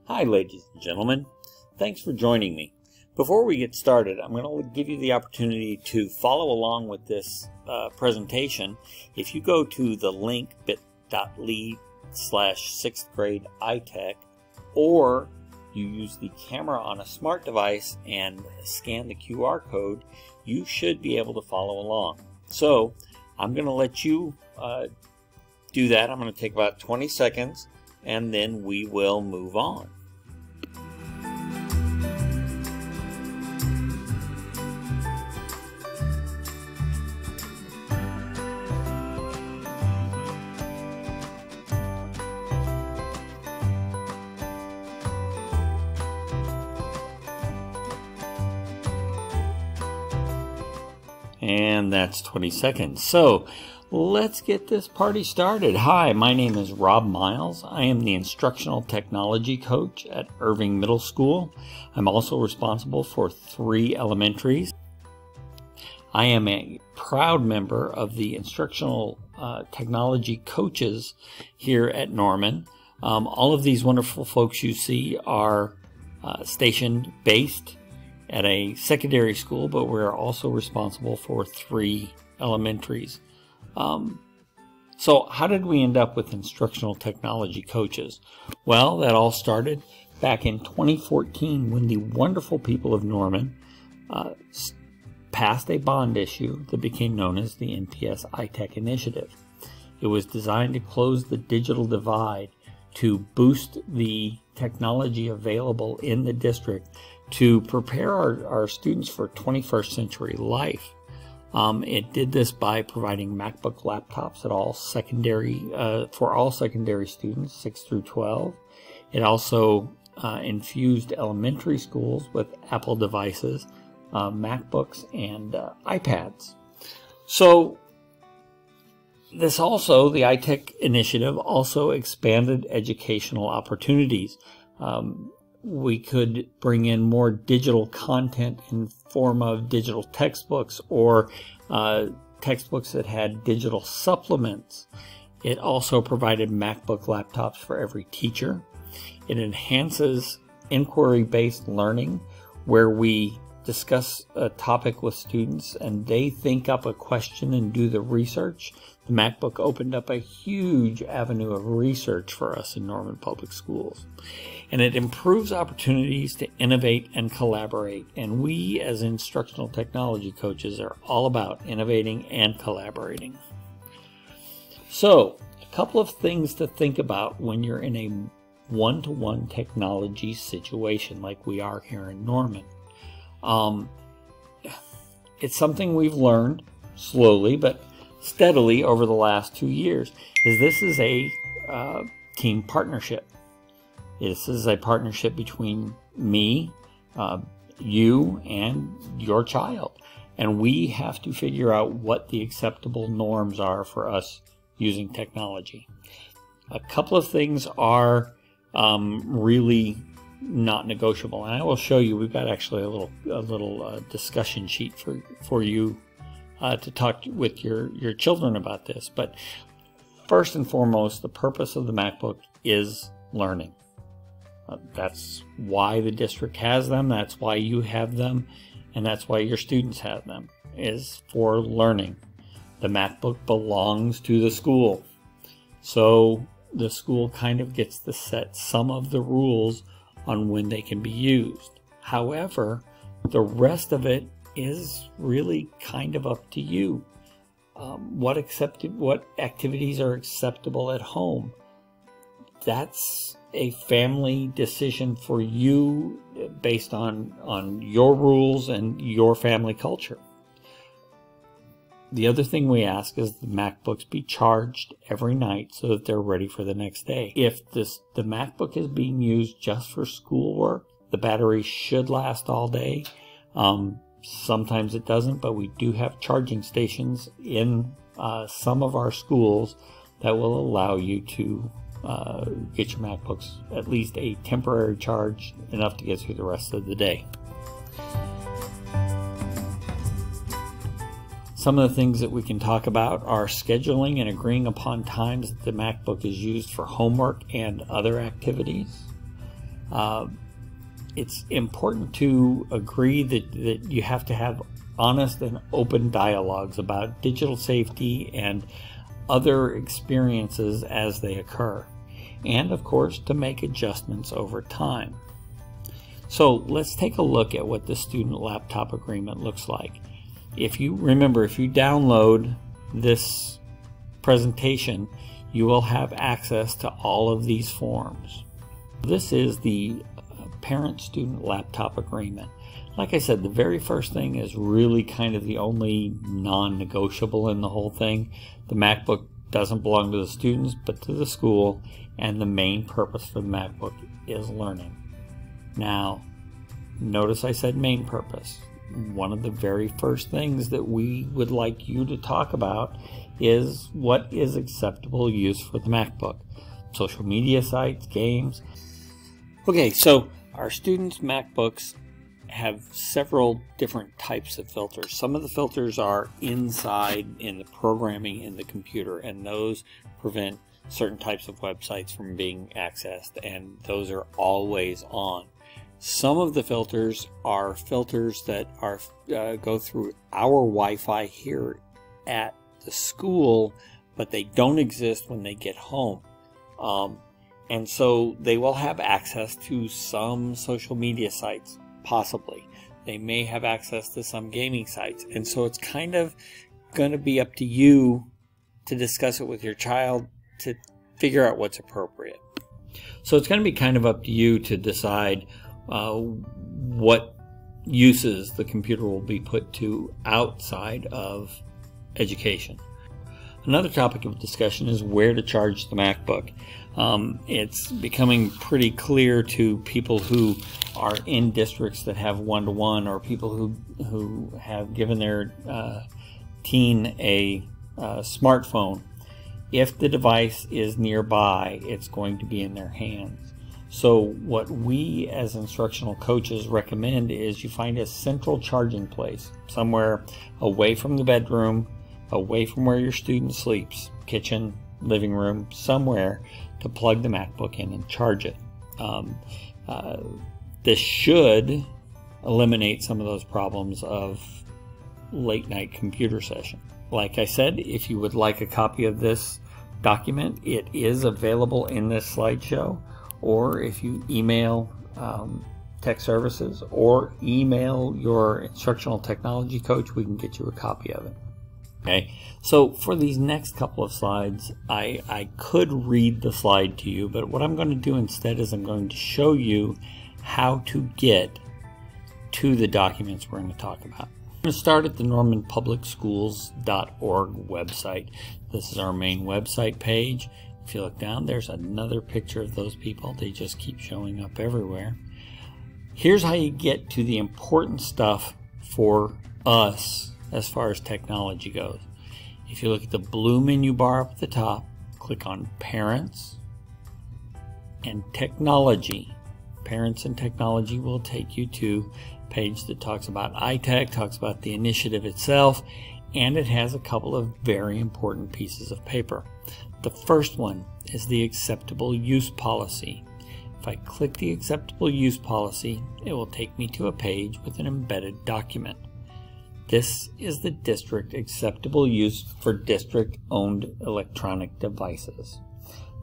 Hi ladies and gentlemen, thanks for joining me. Before we get started, I'm going to give you the opportunity to follow along with this presentation. If you go to the link bit.ly/6th grade iTech, or you use the camera on a smart device and scan the QR code, you should be able to follow along. So I'm going to let you do that. I'm going to take about 20 seconds and then we will move on. And that's 20 seconds. So let's get this party started. Hi, my name is Rob Miles. I am the instructional technology coach at Irving Middle School. I'm also responsible for 3 elementaries. I am a proud member of the instructional technology coaches here at Norman. All of these wonderful folks you see are stationed based at a secondary school, but we're also responsible for 3 elementaries. So how did we end up with instructional technology coaches? Well, that all started back in 2014 when the wonderful people of Norman passed a bond issue that became known as the NPS iTech initiative. It was designed to close the digital divide, to boost the technology available in the district, to prepare our students for 21st century life. It did this by providing MacBook laptops at all secondary for all secondary students 6 through 12. It also infused elementary schools with Apple devices, MacBooks, and iPads. So this also, the iTech initiative, also expanded educational opportunities. We could bring in more digital content in form of digital textbooks or textbooks that had digital supplements. It also provided MacBook laptops for every teacher. It enhances inquiry-based learning, where we discuss a topic with students and they think up a question and do the research. The MacBook opened up a huge avenue of research for us in Norman Public Schools. And it improves opportunities to innovate and collaborate. And we as instructional technology coaches are all about innovating and collaborating. So, a couple of things to think about when you're in a one-to-one technology situation like we are here in Norman. It's something we've learned slowly but steadily over the last 2 years. This is a team partnership. This is a partnership between me, you, and your child. And we have to figure out what the acceptable norms are for us using technology. A couple of things are really not negotiable, and I will show you. We've got actually a little discussion sheet for you to talk with your children about this. But first and foremost, the purpose of the MacBook is learning. That's why the district has them, that's why you have them, and that's why your students have them, is for learning. The MacBook belongs to the school, so the school kind of gets to set some of the rules on when they can be used. However, the rest of it is really kind of up to you. What activities are acceptable at home? That's a family decision for you based on your rules and your family culture. The other thing we ask is the MacBooks be charged every night so that they're ready for the next day. If the MacBook is being used just for schoolwork, the battery should last all day. Sometimes it doesn't, but we do have charging stations in some of our schools that will allow you to get your MacBooks at least a temporary charge, enough to get through the rest of the day. Some of the things that we can talk about are scheduling and agreeing upon times that the MacBook is used for homework and other activities. It's important to agree that you have to have honest and open dialogues about digital safety and other experiences as they occur, and of course to make adjustments over time. So let's take a look at what the student laptop agreement looks like. If you download this presentation, you will have access to all of these forms. This is the parent-student laptop agreement. Like I said, the very first thing is really kind of the only non-negotiable in the whole thing. The MacBook doesn't belong to the students, but to the school, and the main purpose for the MacBook is learning. Now, notice I said main purpose. One of the very first things that we would like you to talk about is what is acceptable use for the MacBook. Social media sites, games. Okay, so our students' MacBooks have several different types of filters. Some of the filters are inside in the programming in the computer, and those prevent certain types of websites from being accessed, and those are always on. Some of the filters are filters that are go through our Wi-Fi here at the school, but they don't exist when they get home. And so they will have access to some social media sites, possibly. They may have access to some gaming sites. And so it's kind of going to be up to you to discuss it with your child to figure out what's appropriate. So it's going to be kind of up to you to decide what uses the computer will be put to outside of education. Another topic of discussion is where to charge the MacBook. It's becoming pretty clear to people who are in districts that have one-to-one, or people who have given their teen a smartphone. If the device is nearby, it's going to be in their hands. So what we as instructional coaches recommend is you find a central charging place, somewhere away from the bedroom, away from where your student sleeps, kitchen, living room, somewhere to plug the MacBook in and charge it. This should eliminate some of those problems of late night computer session. Like I said, if you would like a copy of this document, it is available in this slideshow, or if you email Tech Services or email your instructional technology coach, we can get you a copy of it. Okay, so for these next couple of slides, I could read the slide to you, but what I'm going to do instead is I'm going to show you how to get to the documents we're going to talk about. I'm going to start at the normanpublicschools.org website. This is our main website page. If you look down, there's another picture of those people. They just keep showing up everywhere. Here's how you get to the important stuff for us as far as technology goes. If you look at the blue menu bar up at the top, click on Parents and Technology. Parents and Technology will take you to a page that talks about iTech, talks about the initiative itself, and it has a couple of very important pieces of paper. The first one is the acceptable use policy. If I click the acceptable use policy, it will take me to a page with an embedded document. This is the district acceptable use for district-owned electronic devices.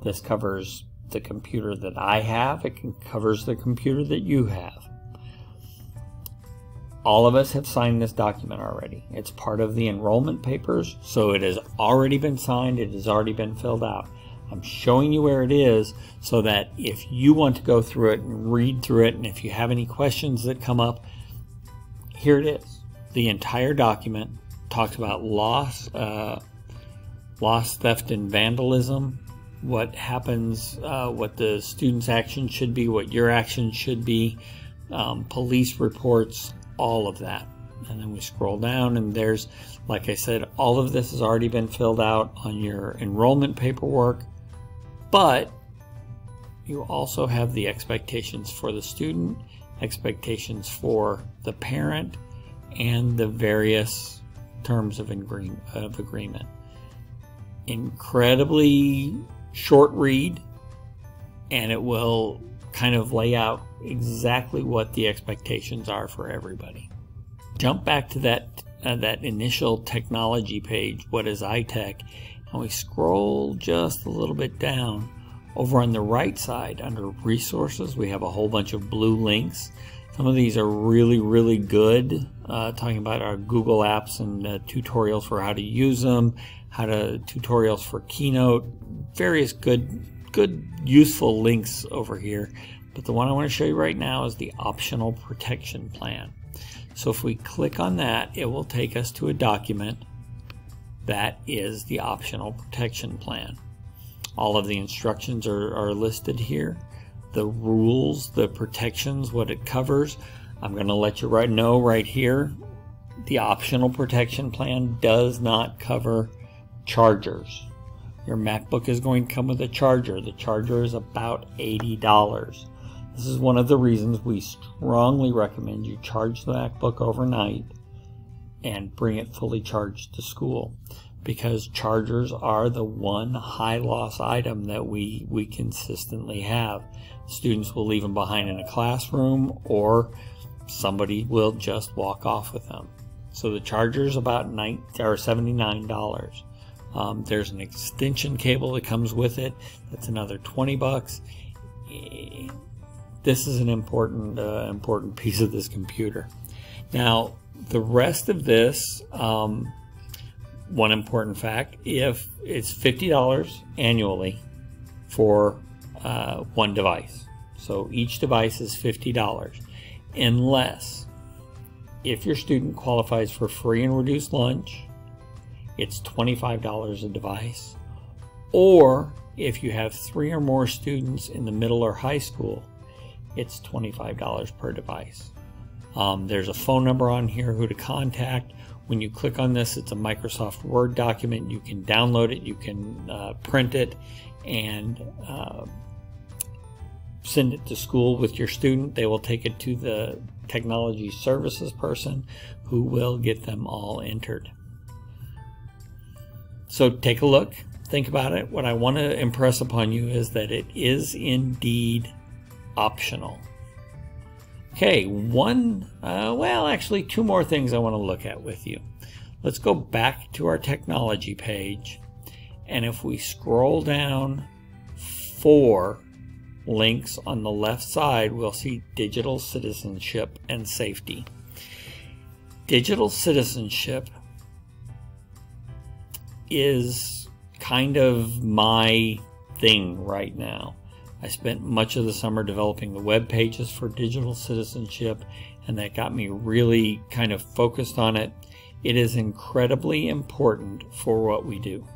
This covers the computer that I have. It covers the computer that you have. All of us have signed this document already. It's part of the enrollment papers, so it has already been signed. It has already been filled out. I'm showing you where it is so that if you want to go through it and read through it, and if you have any questions that come up, here it is. The entire document talks about loss, theft, and vandalism, what happens, what the student's action should be, what your action should be, police reports, all of that. And then we scroll down, and there's, like I said, all of this has already been filled out on your enrollment paperwork, but you also have the expectations for the student, expectations for the parent, and the various terms of agreement. Incredibly short read, and it will kind of lay out exactly what the expectations are for everybody. Jump back to that initial technology page, what is iTech, and we scroll just a little bit down. Over on the right side under resources, we have a whole bunch of blue links. Some of these are really good, talking about our Google apps and tutorials for how to use them, tutorials for Keynote, various good useful links over here. But the one I want to show you right now is the optional protection plan. So if we click on that, it will take us to a document that is the optional protection plan. All of the instructions are listed here. The rules, the protections, what it covers. I'm going to let you know right here, the optional protection plan does not cover chargers. Your MacBook is going to come with a charger. The charger is about $80. This is one of the reasons we strongly recommend you charge the MacBook overnight and bring it fully charged to school, because chargers are the one high loss item that we consistently have. Students will leave them behind in a classroom, or somebody will just walk off with them. So the charger is about $79. There's an extension cable that comes with it. That's another $20. This is an important piece of this computer. Now, the rest of this, one important fact, if it's $50 annually for one device. So each device is $50, unless if your student qualifies for free and reduced lunch, it's $25 a device. Or if you have 3 or more students in the middle or high school, it's $25 per device. There's a phone number on here who to contact. When you click on this, it's a Microsoft Word document. You can download it, you can print it, and send it to school with your student. They will take it to the technology services person, who will get them all entered. So take a look, think about it. What I want to impress upon you is that it is indeed optional. Okay, actually 2 more things I want to look at with you. Let's go back to our technology page, and if we scroll down 4 links on the left side, we'll see digital citizenship and safety. Digital citizenship is kind of my thing right now. I spent much of the summer developing the web pages for digital citizenship, and that got me really kind of focused on it. It is incredibly important for what we do.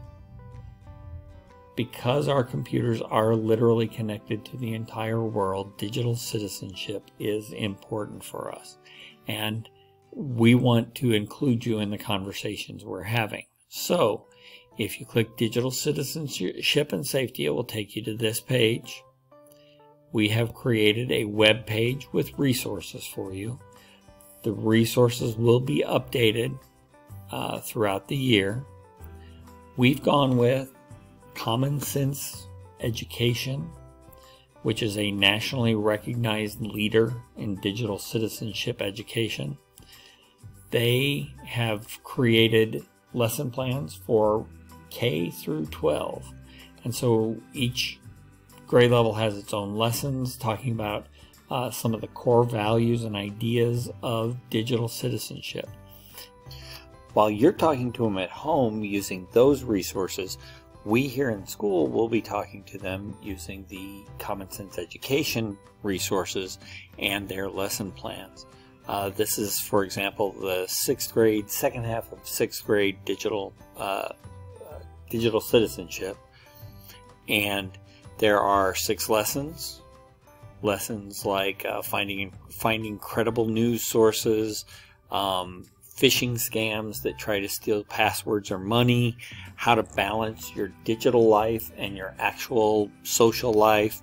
Because our computers are literally connected to the entire world, digital citizenship is important for us. And we want to include you in the conversations we're having. So, if you click Digital Citizenship and Safety, it will take you to this page. We have created a web page with resources for you. The resources will be updated throughout the year. We've gone with Common Sense Education, which is a nationally recognized leader in digital citizenship education. They have created lesson plans for K through 12. And so each grade level has its own lessons talking about some of the core values and ideas of digital citizenship. While you're talking to them at home using those resources, we here in school will be talking to them using the Common Sense Education resources and their lesson plans. This is, for example, the 6th grade, second half of 6th grade digital citizenship. And there are 6 lessons. Lessons like finding credible news sources, phishing scams that try to steal passwords or money, how to balance your digital life and your actual social life,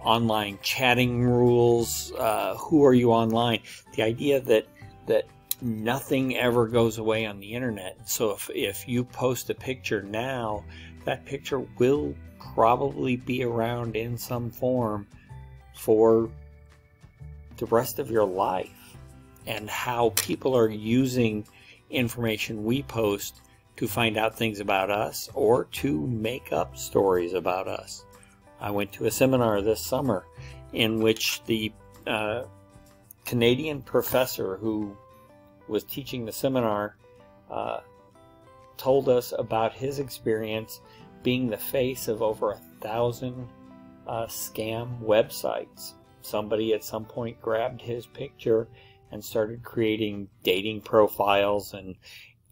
online chatting rules, who are you online, the idea that nothing ever goes away on the internet. So if you post a picture now, that picture will probably be around in some form for the rest of your life, and how people are using information we post to find out things about us or to make up stories about us. I went to a seminar this summer in which the Canadian professor who was teaching the seminar told us about his experience being the face of over 1,000 scam websites. Somebody at some point grabbed his picture and started creating dating profiles,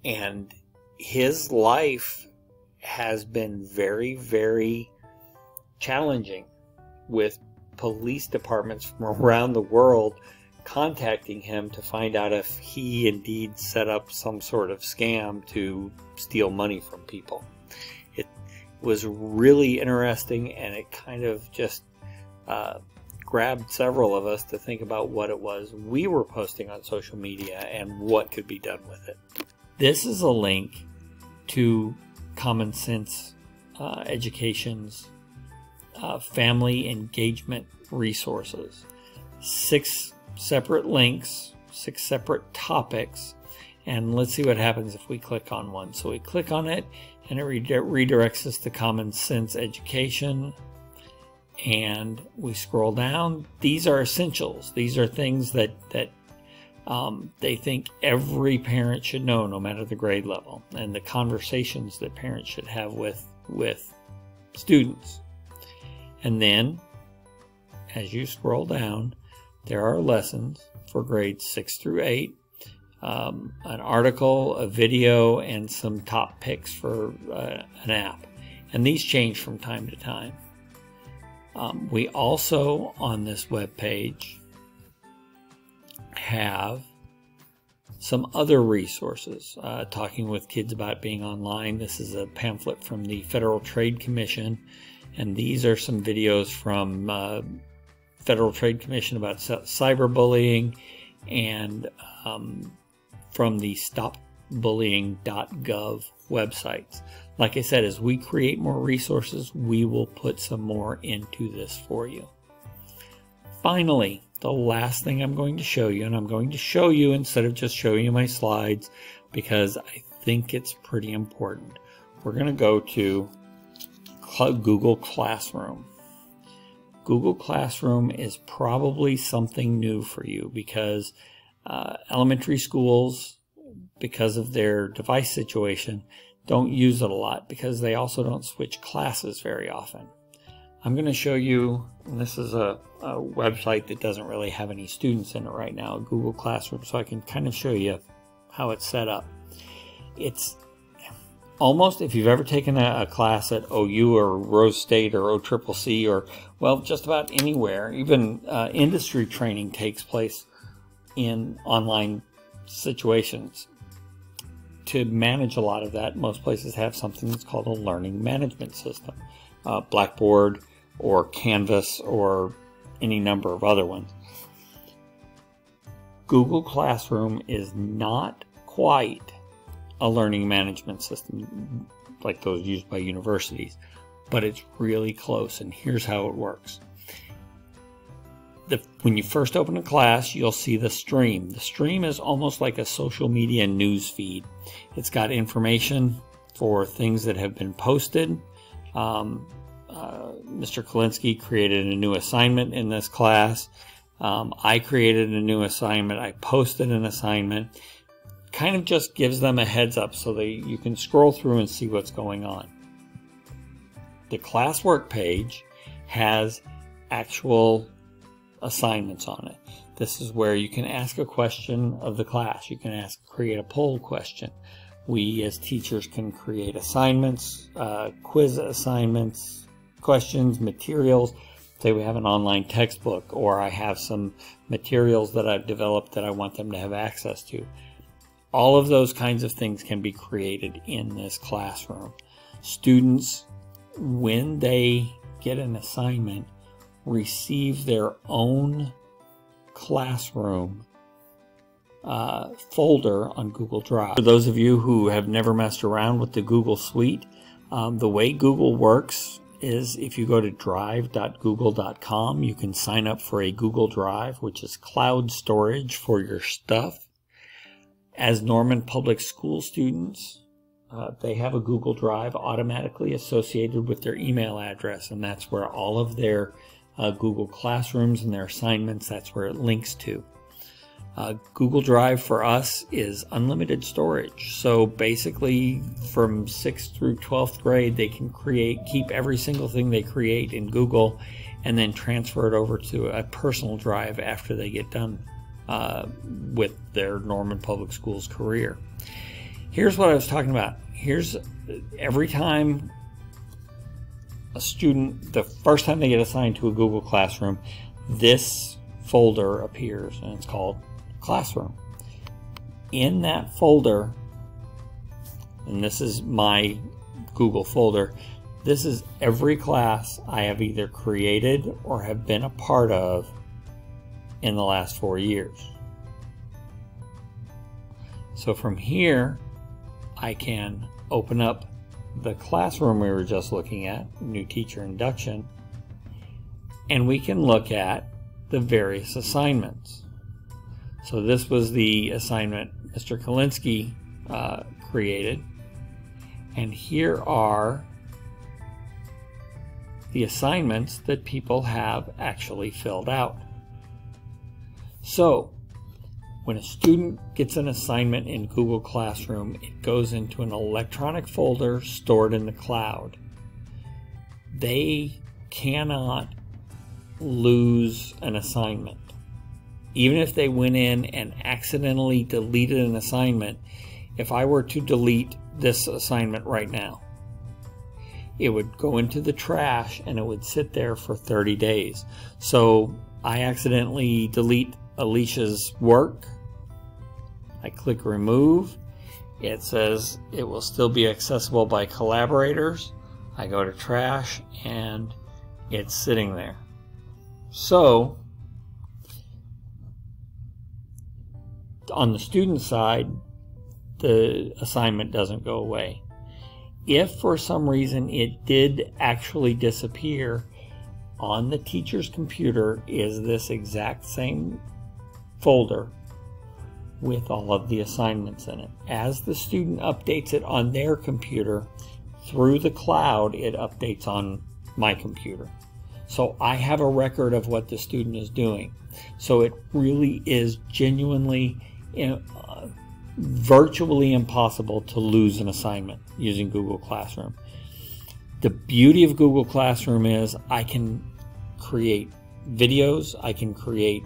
and his life has been very, very challenging, with police departments from around the world contacting him to find out if he indeed set up some sort of scam to steal money from people. It was really interesting, and it kind of just grabbed several of us to think about what it was we were posting on social media and what could be done with it. This is a link to Common Sense Education's family engagement resources. 6 separate links, 6 separate topics, and let's see what happens if we click on one. So we click on it and it redirects us to Common Sense Education, and we scroll down. These are essentials. These are things that they think every parent should know, no matter the grade level, and the conversations that parents should have with students. And then as you scroll down, there are lessons for grades 6 through 8, an article, a video, and some top picks for an app. And these change from time to time. We also, on this web page, have some other resources, talking with kids about being online. This is a pamphlet from the Federal Trade Commission, and these are some videos from Federal Trade Commission about cyberbullying, and from the stopbullying.gov websites. Like I said, as we create more resources, we will put some more into this for you. Finally, the last thing I'm going to show you, and I'm going to show you instead of just showing you my slides because I think it's pretty important. We're going to go to Google Classroom. Google Classroom is probably something new for you because elementary schools, because of their device situation, don't use it a lot because they also don't switch classes very often. I'm going to show you, and this is a website that doesn't really have any students in it right now, Google Classroom, so I can kind of show you how it's set up. It's almost, if you've ever taken a class at OU or Rose State or OCCC or, well, just about anywhere, even industry training takes place in online situations. To manage a lot of that, most places have something that's called a learning management system. Blackboard or Canvas or any number of other ones. Google Classroom is not quite a learning management system like those used by universities, but it's really close, and here's how it works. When you first open a class, you'll see the stream. The stream is almost like a social media news feed. It's got information for things that have been posted. Mr. Kalinsky created a new assignment in this class. I created a new assignment. I posted an assignment. Kind of just gives them a heads up so that you can scroll through and see what's going on. The classwork page has actual assignments on it. This is where you can ask a question of the class. You can create a poll question. We as teachers can create assignments, quiz assignments, questions, materials. Say we have an online textbook, or I have some materials that I've developed that I want them to have access to. All of those kinds of things can be created in this classroom. Students, when they get an assignment, receive their own classroom folder on Google Drive. For those of you who have never messed around with the Google Suite, the way Google works is if you go to drive.google.com, you can sign up for a Google Drive, which is cloud storage for your stuff. As Norman Public School students, they have a Google Drive automatically associated with their email address, and that's where all of their Google Classrooms and their assignments, that's where it links to. Google Drive for us is unlimited storage. So basically from 6th through 12th grade, they can keep every single thing they create in Google and then transfer it over to a personal drive after they get done with their Norman Public Schools career. Here's what I was talking about. Here's every time a student, the first time they get assigned to a Google Classroom, this folder appears and it's called Classroom. In that folder, and this is my Google folder, this is every class I have either created or have been a part of in the last 4 years. So from here, I can open up the classroom we were just looking at, new teacher induction, and we can look at the various assignments. So this was the assignment Mr. Kalinsky created, and here are the assignments that people have actually filled out. So when a student gets an assignment in Google Classroom, it goes into an electronic folder stored in the cloud. They cannot lose an assignment. Even if they went in and accidentally deleted an assignment, if I were to delete this assignment right now, it would go into the trash and it would sit there for 30 days. So I accidentally delete Alicia's work. I click remove. It says it will still be accessible by collaborators. I go to trash and it's sitting there. So on the student side, the assignment doesn't go away. If for some reason it did actually disappear, on the teacher's computer is this exact same folder with all of the assignments in it. As the student updates it on their computer through the cloud, it updates on my computer. So I have a record of what the student is doing. So it really is genuinely virtually impossible to lose an assignment using Google Classroom. The beauty of Google Classroom is I can create videos, I can create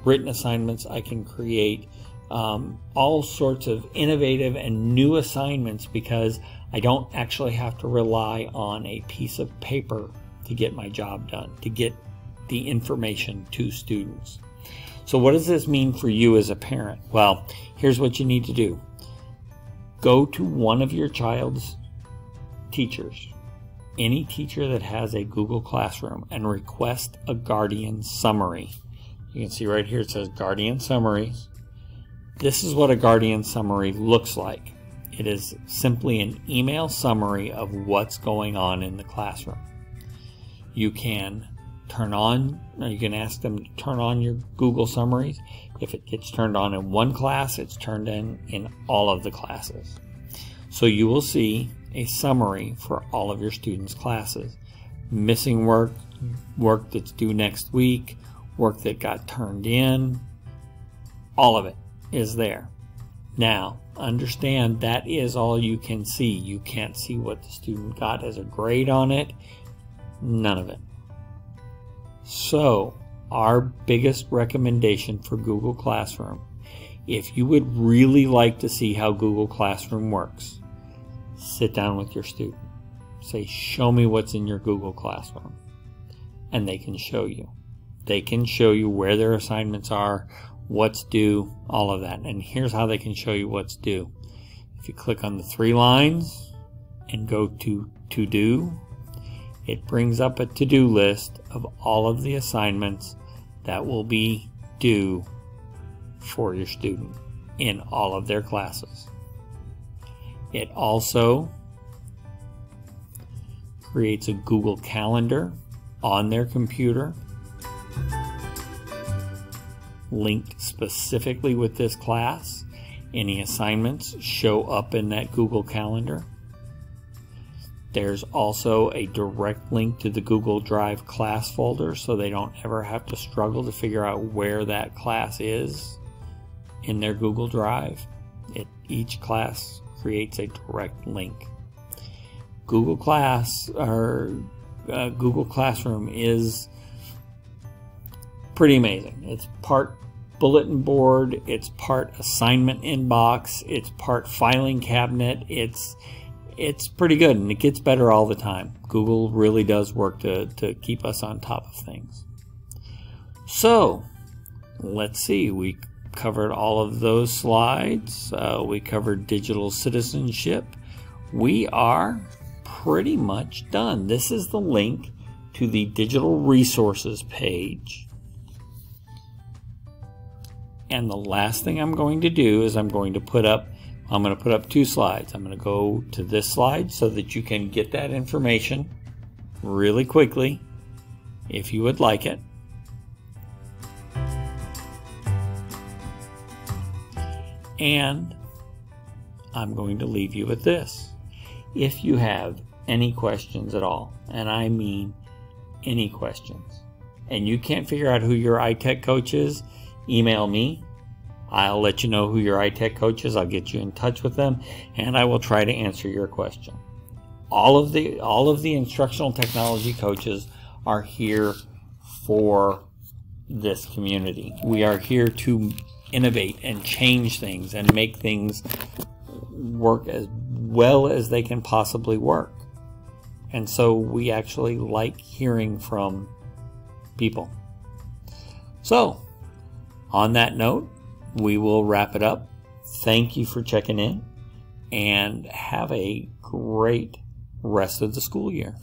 written assignments, I can create all sorts of innovative and new assignments because I don't actually have to rely on a piece of paper to get my job done, to get the information to students. So what does this mean for you as a parent? Well, here's what you need to do. Go to one of your child's teachers, any teacher that has a Google Classroom, and request a Guardian Summary. You can see right here it says Guardian Summaries. This is what a Guardian Summary looks like. It is simply an email summary of what's going on in the classroom. You can you can ask them to turn on your Google Summaries. If it gets turned on in one class, it's turned in all of the classes. So you will see a summary for all of your students' classes. Missing work, work that's due next week, work that got turned in, all of it is there. Now, understand that is all you can see. You can't see what the student got as a grade on it. None of it. So, our biggest recommendation for Google Classroom, if you would really like to see how Google Classroom works, sit down with your student. Say, show me what's in your Google Classroom. And they can show you. They can show you where their assignments are, what's due, all of that. And here's how they can show you what's due. If you click on the 3 lines and go to do, it brings up a to-do list of all of the assignments that will be due for your student in all of their classes. It also creates a Google Calendar on their computer linked specifically with this class. Any assignments show up in that Google Calendar. There's also a direct link to the Google Drive class folder, so they don't ever have to struggle to figure out where that class is in their Google Drive. Each class creates a direct link. Google Classroom is pretty amazing. It's part bulletin board, it's part assignment inbox, it's part filing cabinet. It's pretty good, and it gets better all the time. Google really does work to keep us on top of things. So let's see, we covered all of those slides. We covered digital citizenship. We are pretty much done. This is the link to the digital resources page. And the last thing I'm going to do is I'm going to put up two slides. I'm going to go to this slide so that you can get that information really quickly if you would like it. And I'm going to leave you with this. If you have any questions at all, and I mean any questions, and you can't figure out who your iTech coach is, email me. I'll let you know who your iTech coach is. I'll get you in touch with them, and I will try to answer your question. All of the instructional technology coaches are here for this community. We are here to innovate and change things and make things work as well as they can possibly work. And so we actually like hearing from people. So, on that note, we will wrap it up. Thank you for checking in, and have a great rest of the school year.